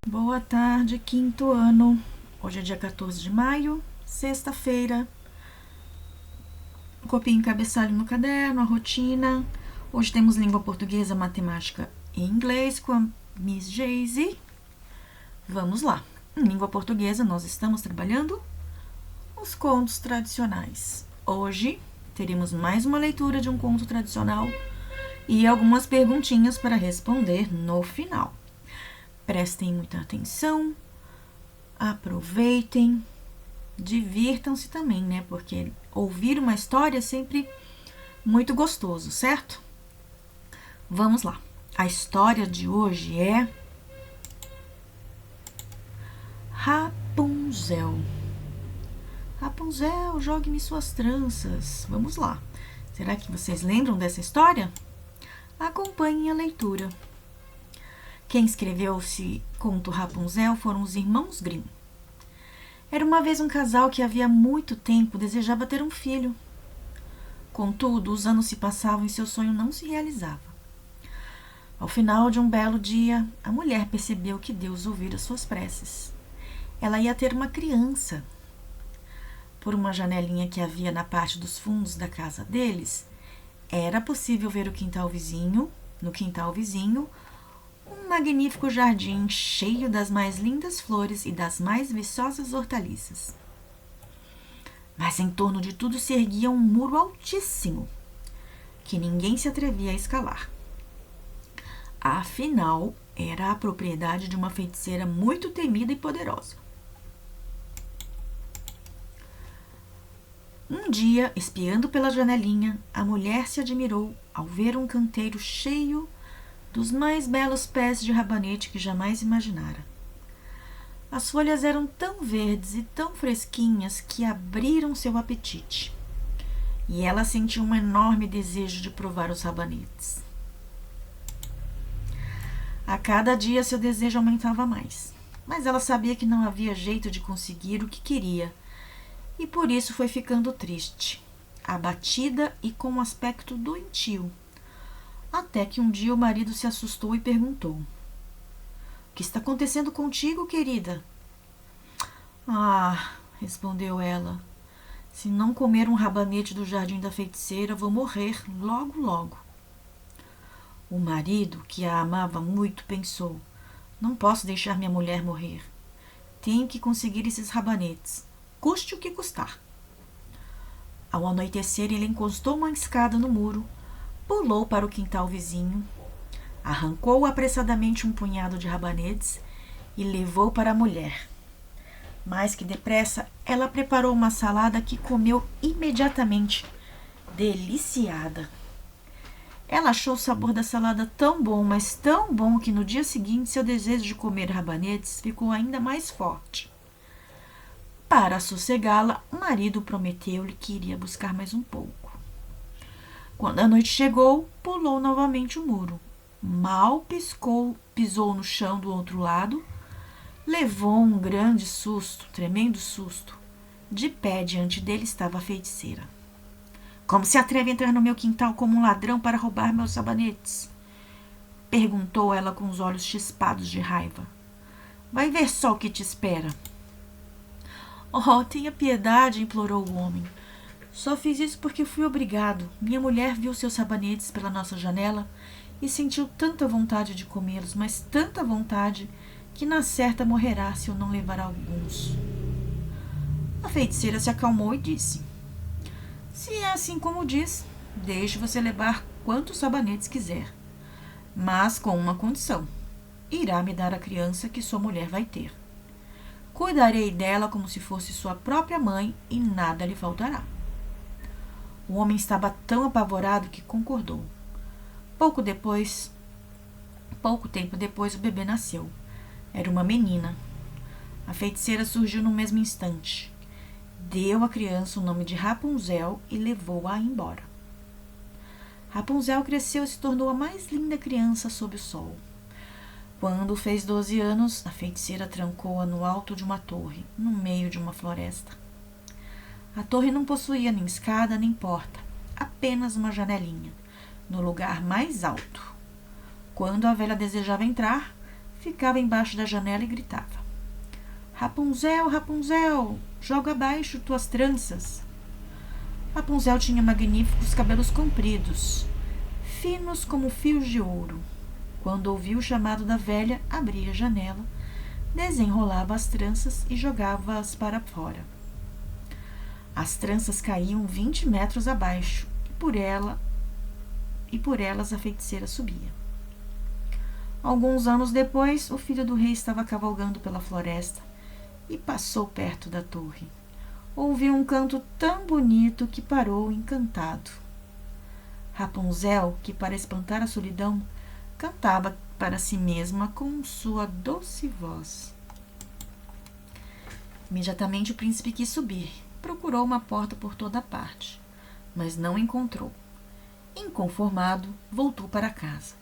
Boa tarde, quinto ano. Hoje é dia 14 de maio, sexta-feira. Copinho e cabeçalho no caderno, a rotina. Hoje temos língua portuguesa, matemática e inglês com a Miss Jayce. Vamos lá. Em língua portuguesa, nós estamos trabalhando os contos tradicionais. Hoje teremos mais uma leitura de um conto tradicional e algumas perguntinhas para responder no final. Prestem muita atenção, aproveitem, divirtam-se também, né? Porque ouvir uma história é sempre muito gostoso, certo? Vamos lá. A história de hoje é Rapunzel. Rapunzel, jogue-me suas tranças. Vamos lá. Será que vocês lembram dessa história? Acompanhem a leitura. Quem escreveu esse conto Rapunzel foram os irmãos Grimm. Era uma vez um casal que havia muito tempo desejava ter um filho. Contudo, os anos se passavam e seu sonho não se realizava. Ao final de um belo dia, a mulher percebeu que Deus ouvira suas preces. Ela ia ter uma criança. Por uma janelinha que havia na parte dos fundos da casa deles, era possível ver o quintal vizinho, no quintal vizinho, um magnífico jardim cheio das mais lindas flores e das mais viçosas hortaliças. Mas em torno de tudo se erguia um muro altíssimo, que ninguém se atrevia a escalar. Afinal, era a propriedade de uma feiticeira muito temida e poderosa. Um dia, espiando pela janelinha, a mulher se admirou ao ver um canteiro cheio dos mais belos pés de rabanete que jamais imaginara. As folhas eram tão verdes e tão fresquinhas que abriram seu apetite. E ela sentiu um enorme desejo de provar os rabanetes. A cada dia seu desejo aumentava mais, mas ela sabia que não havia jeito de conseguir o que queria, e por isso foi ficando triste, abatida e com um aspecto doentio. Até que um dia o marido se assustou e perguntou: "O que está acontecendo contigo, querida?" "Ah", respondeu ela, "se não comer um rabanete do jardim da feiticeira, vou morrer logo, logo." O marido, que a amava muito, pensou: "Não posso deixar minha mulher morrer. Tenho que conseguir esses rabanetes, custe o que custar." Ao anoitecer, ele encostou uma escada no muro, pulou para o quintal vizinho, arrancou apressadamente um punhado de rabanetes e levou para a mulher. Mais que depressa, ela preparou uma salada que comeu imediatamente, deliciada. Ela achou o sabor da salada tão bom, mas tão bom, que no dia seguinte seu desejo de comer rabanetes ficou ainda mais forte. Para sossegá-la, o marido prometeu-lhe que iria buscar mais um pouco. Quando a noite chegou, pulou novamente o muro. Mal pisou no chão do outro lado, levou um grande susto, tremendo susto. De pé diante dele estava a feiticeira. "Como se atreve a entrar no meu quintal como um ladrão para roubar meus sabonetes?" perguntou ela com os olhos chispados de raiva. "Vai ver só o que te espera." "Oh, tenha piedade", implorou o homem. "Só fiz isso porque fui obrigado. Minha mulher viu seus sabonetes pela nossa janela e sentiu tanta vontade de comê-los, mas tanta vontade, que na certa morrerá se eu não levar alguns." A feiticeira se acalmou e disse: "Se é assim como diz, deixe você levar quantos sabonetes quiser, mas com uma condição: irá me dar a criança que sua mulher vai ter. Cuidarei dela como se fosse sua própria mãe e nada lhe faltará." O homem estava tão apavorado que concordou. Pouco tempo depois, o bebê nasceu. Era uma menina. A feiticeira surgiu no mesmo instante. Deu à criança o nome de Rapunzel e levou-a embora. Rapunzel cresceu e se tornou a mais linda criança sob o sol. Quando fez 12 anos, a feiticeira trancou-a no alto de uma torre, no meio de uma floresta. A torre não possuía nem escada nem porta, apenas uma janelinha, no lugar mais alto. Quando a velha desejava entrar, ficava embaixo da janela e gritava: Rapunzel, Rapunzel, joga abaixo tuas tranças. Rapunzel tinha magníficos cabelos compridos, finos como fios de ouro. Quando ouvia o chamado da velha, abria a janela, desenrolava as tranças e jogava-as para fora. As tranças caíam 20 metros abaixo e por elas a feiticeira subia. Alguns anos depois, o filho do rei estava cavalgando pela floresta e passou perto da torre. Ouviu um canto tão bonito que parou encantado. Rapunzel, que para espantar a solidão, cantava para si mesma com sua doce voz. Imediatamente o príncipe quis subir. Procurou uma porta por toda parte, mas não encontrou. Inconformado, voltou para casa.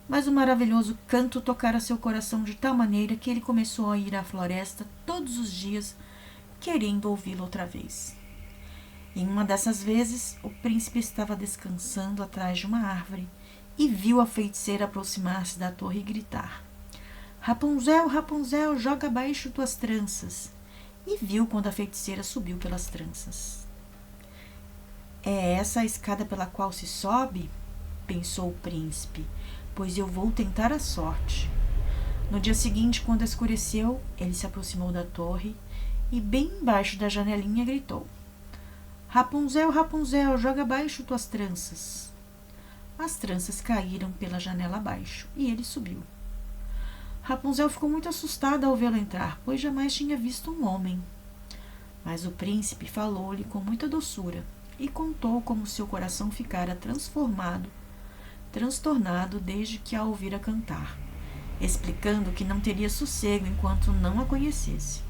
Mas o maravilhoso canto tocara seu coração de tal maneira que ele começou a ir à floresta todos os dias, querendo ouvi-lo outra vez. Em uma dessas vezes, o príncipe estava descansando atrás de uma árvore e viu a feiticeira aproximar-se da torre e gritar: Rapunzel, Rapunzel, joga abaixo tuas tranças. E viu quando a feiticeira subiu pelas tranças. É essa a escada pela qual se sobe? Pensou o príncipe, pois eu vou tentar a sorte. No dia seguinte, quando escureceu, ele se aproximou da torre e, bem embaixo da janelinha, gritou: Rapunzel, Rapunzel, joga abaixo tuas tranças. As tranças caíram pela janela abaixo e ele subiu. Rapunzel ficou muito assustada ao vê-lo entrar, pois jamais tinha visto um homem. Mas o príncipe falou-lhe com muita doçura e contou como seu coração ficara transtornado desde que a ouvira cantar, explicando que não teria sossego enquanto não a conhecesse.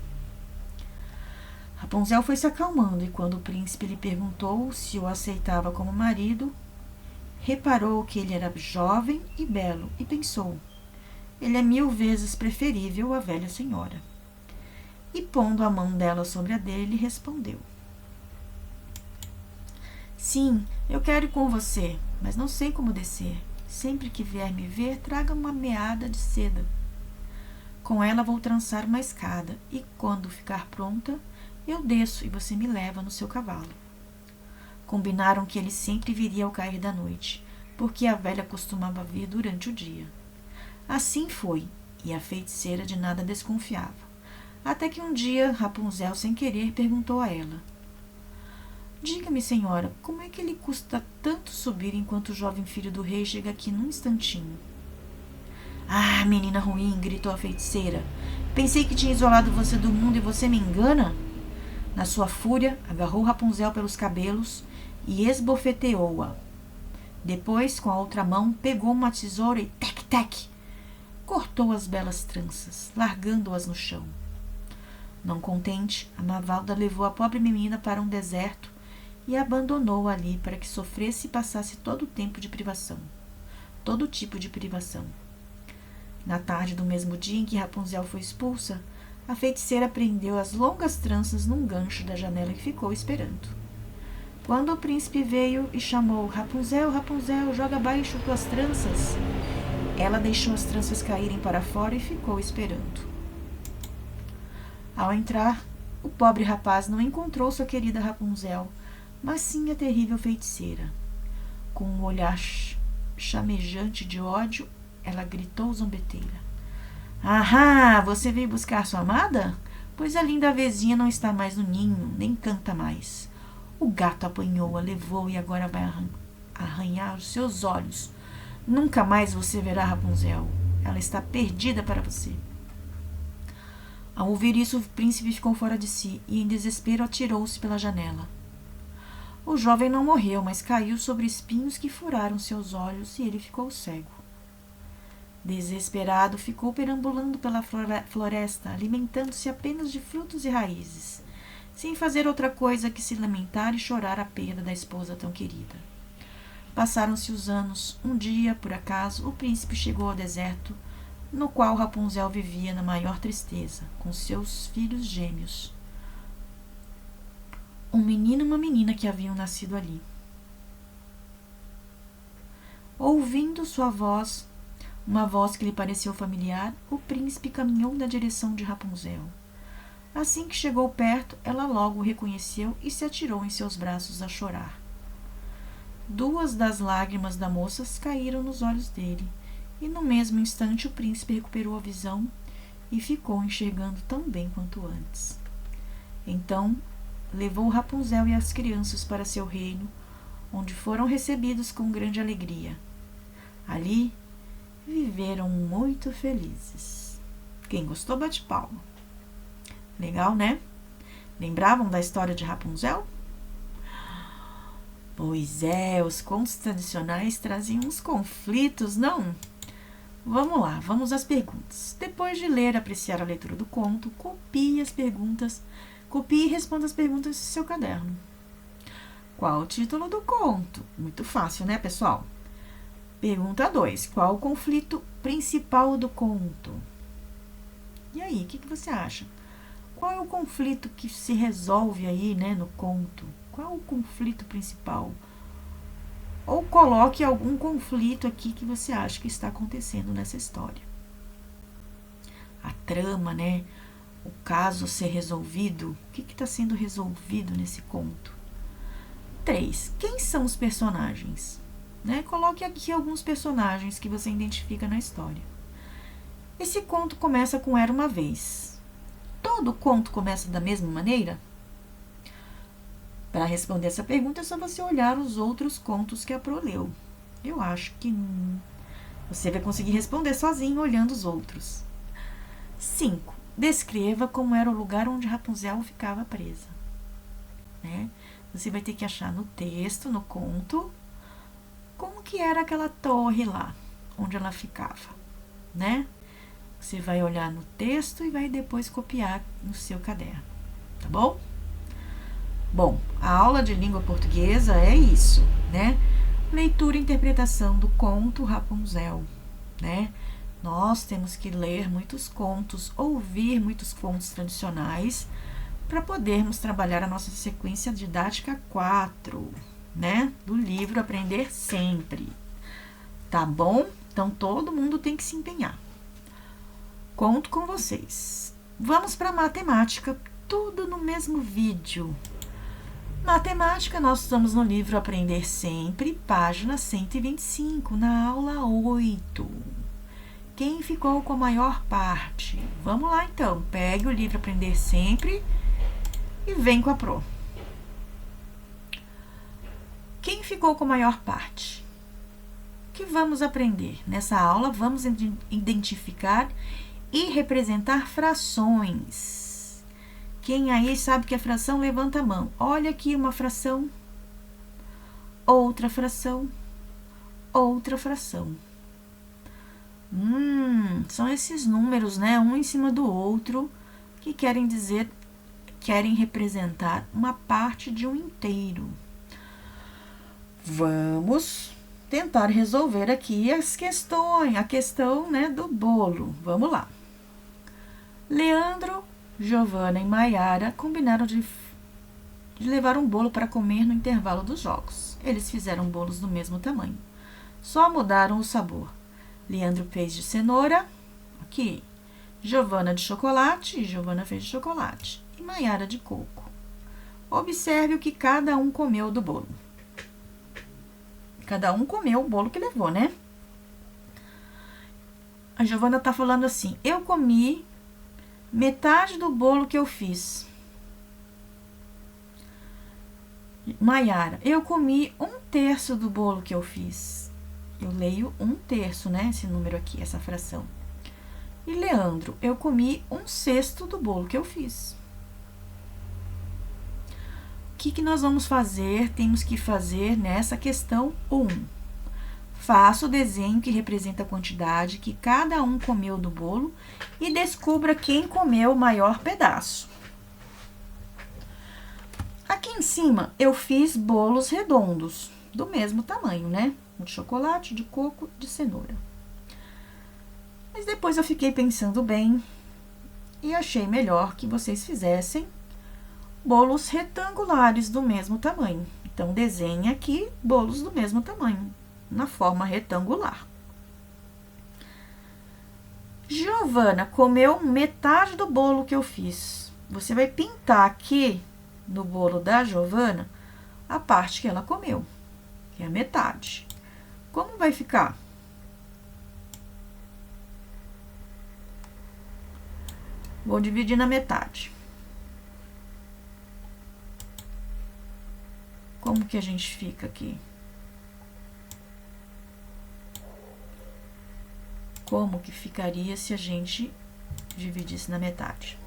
Rapunzel foi se acalmando e quando o príncipe lhe perguntou se o aceitava como marido, reparou que ele era jovem e belo e pensou: ele é 1000 vezes preferível à velha senhora. E pondo a mão dela sobre a dele, respondeu: Sim, eu quero ir com você, mas não sei como descer. Sempre que vier me ver, traga uma meada de seda. Com ela vou trançar uma escada, e quando ficar pronta, eu desço e você me leva no seu cavalo. Combinaram que ele sempre viria ao cair da noite, porque a velha costumava vir durante o dia. Assim foi, e a feiticeira de nada desconfiava. Até que um dia, Rapunzel, sem querer, perguntou a ela: Diga-me, senhora, como é que ele custa tanto subir enquanto o jovem filho do rei chega aqui num instantinho? Ah, menina ruim, gritou a feiticeira. Pensei que tinha isolado você do mundo e você me engana? Na sua fúria, agarrou Rapunzel pelos cabelos e esbofeteou-a. Depois, com a outra mão, pegou uma tesoura e tec-tec! Cortou as belas tranças, largando-as no chão. Não contente, a Mafalda levou a pobre menina para um deserto e a abandonou ali para que sofresse e passasse todo tipo de privação. Na tarde do mesmo dia em que Rapunzel foi expulsa, a feiticeira prendeu as longas tranças num gancho da janela e ficou esperando. Quando o príncipe veio e chamou: Rapunzel, Rapunzel, joga abaixo tuas tranças, ela deixou as tranças caírem para fora e ficou esperando. Ao entrar, o pobre rapaz não encontrou sua querida Rapunzel, mas sim a terrível feiticeira. Com um olhar chamejante de ódio, ela gritou zombeteira: Ahá, você veio buscar sua amada? Pois a linda avezinha não está mais no ninho, nem canta mais. O gato apanhou-a, levou e agora vai arranhar os seus olhos. Nunca mais você verá Rapunzel. Ela está perdida para você. Ao ouvir isso, o príncipe ficou fora de si e, em desespero, atirou-se pela janela. O jovem não morreu, mas caiu sobre espinhos que furaram seus olhos e ele ficou cego. Desesperado, ficou perambulando pela floresta, alimentando-se apenas de frutos e raízes, sem fazer outra coisa que se lamentar e chorar a perda da esposa tão querida. Passaram-se os anos. Um dia, por acaso, o príncipe chegou ao deserto, no qual Rapunzel vivia na maior tristeza, com seus filhos gêmeos, um menino e uma menina que haviam nascido ali. Ouvindo sua voz, Uma voz que lhe pareceu familiar, o príncipe caminhou na direção de Rapunzel. Assim que chegou perto, ela logo o reconheceu e se atirou em seus braços a chorar. 2 das lágrimas da moça caíram nos olhos dele, e no mesmo instante o príncipe recuperou a visão e ficou enxergando tão bem quanto antes. Então, levou Rapunzel e as crianças para seu reino, onde foram recebidos com grande alegria. Ali, viveram muito felizes. Quem gostou, bate palma. Legal, né? Lembravam da história de Rapunzel? Pois é, os contos tradicionais traziam uns conflitos, não? Vamos lá, vamos às perguntas. Depois de ler e apreciar a leitura do conto, copie e responda as perguntas do seu caderno. Qual o título do conto? Muito fácil, né, pessoal? Pergunta 2. Qual o conflito principal do conto? E aí, o que você acha? Qual é o conflito que se resolve aí, né, no conto? Qual o conflito principal? Ou coloque algum conflito aqui que você acha que está acontecendo nessa história. A trama, né? O caso ser resolvido. O que está sendo resolvido nesse conto? 3. Quem são os personagens? Né? Coloque aqui alguns personagens que você identifica na história. Esse conto começa com Era uma Vez. Todo conto começa da mesma maneira? Para responder essa pergunta, é só você olhar os outros contos que a Pro leu. Eu acho que você vai conseguir responder sozinho olhando os outros. 5. Descreva como era o lugar onde Rapunzel ficava presa. Né? Você vai ter que achar no texto, no conto, como que era aquela torre lá, onde ela ficava, né? Você vai olhar no texto e vai depois copiar no seu caderno, tá bom? Bom, a aula de língua portuguesa é isso, né? Leitura e interpretação do conto Rapunzel, né? Nós temos que ler muitos contos, ouvir muitos contos tradicionais para podermos trabalhar a nossa sequência didática 4, né? Do livro Aprender Sempre. Tá bom? Então, todo mundo tem que se empenhar. Conto com vocês. Vamos para matemática, tudo no mesmo vídeo. Matemática, nós estamos no livro Aprender Sempre, página 125, na aula 8. Quem ficou com a maior parte? Vamos lá, então. Pegue o livro Aprender Sempre e vem com a Pro. Quem ficou com a maior parte? O que vamos aprender? Nessa aula, vamos identificar e representar frações. Quem aí sabe que é fração, levanta a mão. Olha aqui uma fração, outra fração, outra fração. São esses números, né? Um em cima do outro, que querem representar uma parte de um inteiro. Vamos tentar resolver aqui a questão, né, do bolo. Vamos lá. Leandro, Giovana e Maiara combinaram de levar um bolo para comer no intervalo dos jogos. Eles fizeram bolos do mesmo tamanho, só mudaram o sabor. Leandro fez de cenoura, aqui. Giovana de chocolate, e Giovana fez de chocolate. E Maiara de coco. Observe o que cada um comeu do bolo. Cada um comeu o bolo que levou, né? A Giovana tá falando assim: eu comi metade do bolo que eu fiz. Maiara, eu comi 1/3 do bolo que eu fiz. Eu leio 1/3, né? Esse número aqui, essa fração. E Leandro, eu comi 1/6 do bolo que eu fiz. O que nós vamos fazer? Temos que fazer nessa questão 1. Faça o desenho que representa a quantidade que cada um comeu do bolo e descubra quem comeu o maior pedaço. Aqui em cima, eu fiz bolos redondos, do mesmo tamanho, né? De chocolate, de coco, de cenoura. Mas depois eu fiquei pensando bem e achei melhor que vocês fizessem bolos retangulares do mesmo tamanho. Então, desenhe aqui bolos do mesmo tamanho, na forma retangular. Giovana comeu metade do bolo que eu fiz. Você vai pintar aqui no bolo da Giovana a parte que ela comeu, que é a metade. Como vai ficar? Vou dividir na metade. Como que a gente fica aqui? Como que ficaria se a gente dividisse na metade?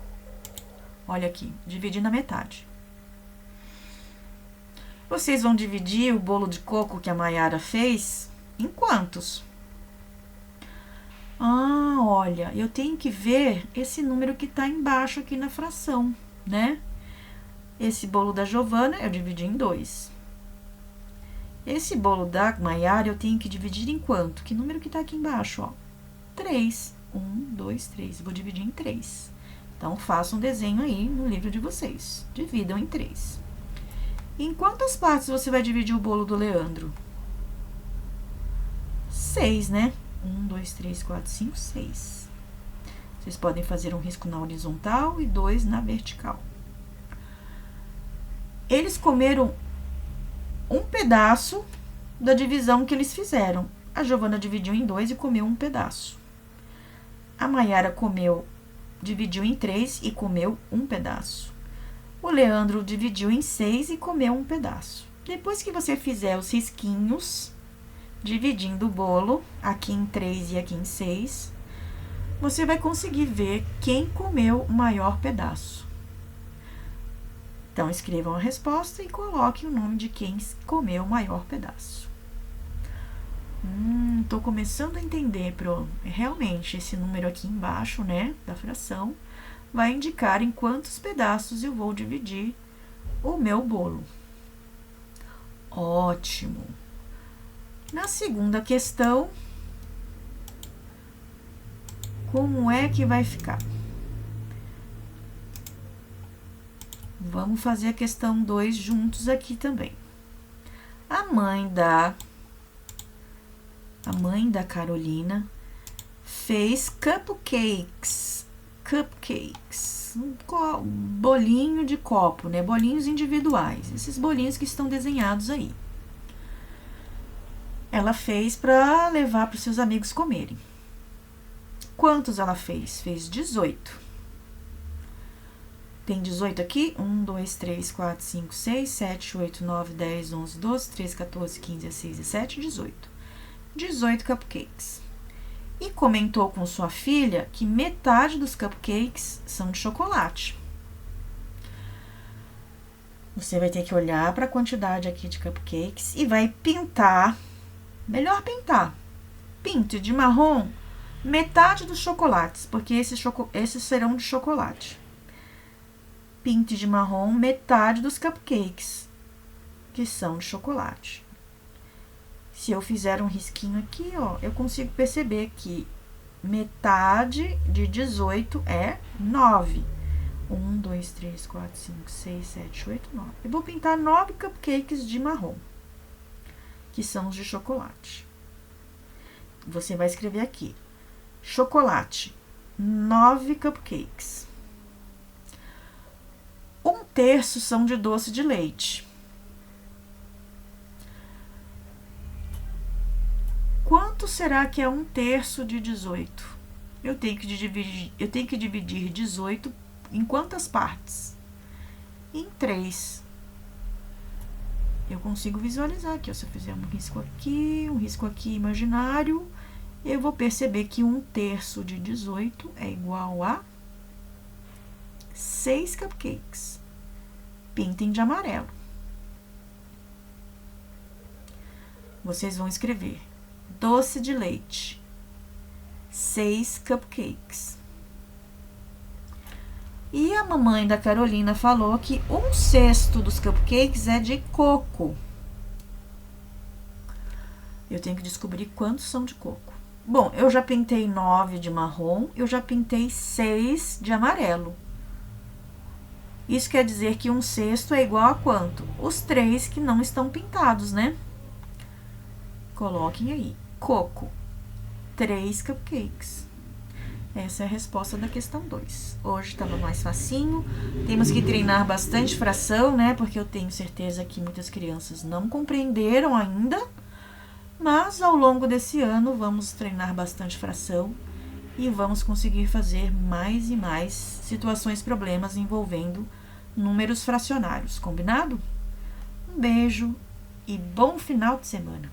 Olha aqui, dividir na metade. Vocês vão dividir o bolo de coco que a Mayara fez em quantos? Ah, olha, eu tenho que ver esse número que tá embaixo aqui na fração, né? Esse bolo da Giovana eu dividi em 2. Esse bolo da Mayara eu tenho que dividir em quanto? Que número que tá aqui embaixo, ó? 3. 1, 2, 3. Vou dividir em 3. Então, faça um desenho aí no livro de vocês. Dividam em 3. Em quantas partes você vai dividir o bolo do Leandro? 6, né? 1, 2, 3, 4, 5, 6. Vocês podem fazer um risco na horizontal e 2 na vertical. Eles comeram um pedaço da divisão que eles fizeram. A Giovana dividiu em 2 e comeu um pedaço. A Mayara dividiu em 3 e comeu um pedaço. O Leandro dividiu em 6 e comeu um pedaço. Depois que você fizer os risquinhos, dividindo o bolo, aqui em 3 e aqui em 6, você vai conseguir ver quem comeu o maior pedaço. Então, escrevam a resposta e coloquem o nome de quem comeu o maior pedaço. Tô começando a entender, realmente, esse número aqui embaixo, né, da fração, vai indicar em quantos pedaços eu vou dividir o meu bolo. Ótimo! Na segunda questão, como é que vai ficar? Vamos fazer a questão 2 juntos aqui também. A mãe da Carolina fez cupcakes, um bolinho de copo, né? Bolinhos individuais, esses bolinhos que estão desenhados aí. Ela fez para levar para os seus amigos comerem. Quantos ela fez? Fez 18. Tem 18 aqui? 1, 2, 3, 4, 5, 6, 7, 8, 9, 10, 11, 12, 13, 14, 15, 16, 17, 18. 18 cupcakes. E comentou com sua filha que metade dos cupcakes são de chocolate. Você vai ter que olhar para a quantidade aqui de cupcakes e vai pintar. Melhor pintar. Pinte de marrom metade dos chocolates, porque esses serão de chocolate. Pinte de marrom metade dos cupcakes, que são de chocolate. Se eu fizer um risquinho aqui, ó, eu consigo perceber que metade de 18 é 9. 1, 2, 3, 4, 5, 6, 7, 8, 9. Eu vou pintar 9 cupcakes de marrom, que são os de chocolate. Você vai escrever aqui, chocolate, 9 cupcakes. 1/3 são de doce de leite. Quanto será que é 1/3 de 18? Eu tenho que dividir 18 em quantas partes? Em 3. Eu consigo visualizar aqui, ó, se eu fizer um risco aqui imaginário, eu vou perceber que 1/3 de 18 é igual a 6 cupcakes. Pintem de amarelo. Vocês vão escrever doce de leite, 6 cupcakes. E a mamãe da Carolina falou que 1/6 dos cupcakes é de coco. Eu tenho que descobrir quantos são de coco. Bom, eu já pintei 9 de marrom, eu já pintei 6 de amarelo. Isso quer dizer que 1/6 é igual a quanto? Os 3 que não estão pintados, né? Coloquem aí. Coco, 3 cupcakes. Essa é a resposta da questão 2. Hoje estava mais facinho. Temos que treinar bastante fração, né? Porque eu tenho certeza que muitas crianças não compreenderam ainda. Mas ao longo desse ano vamos treinar bastante fração e vamos conseguir fazer mais e mais situações, problemas envolvendo números fracionários. Combinado? Um beijo e bom final de semana.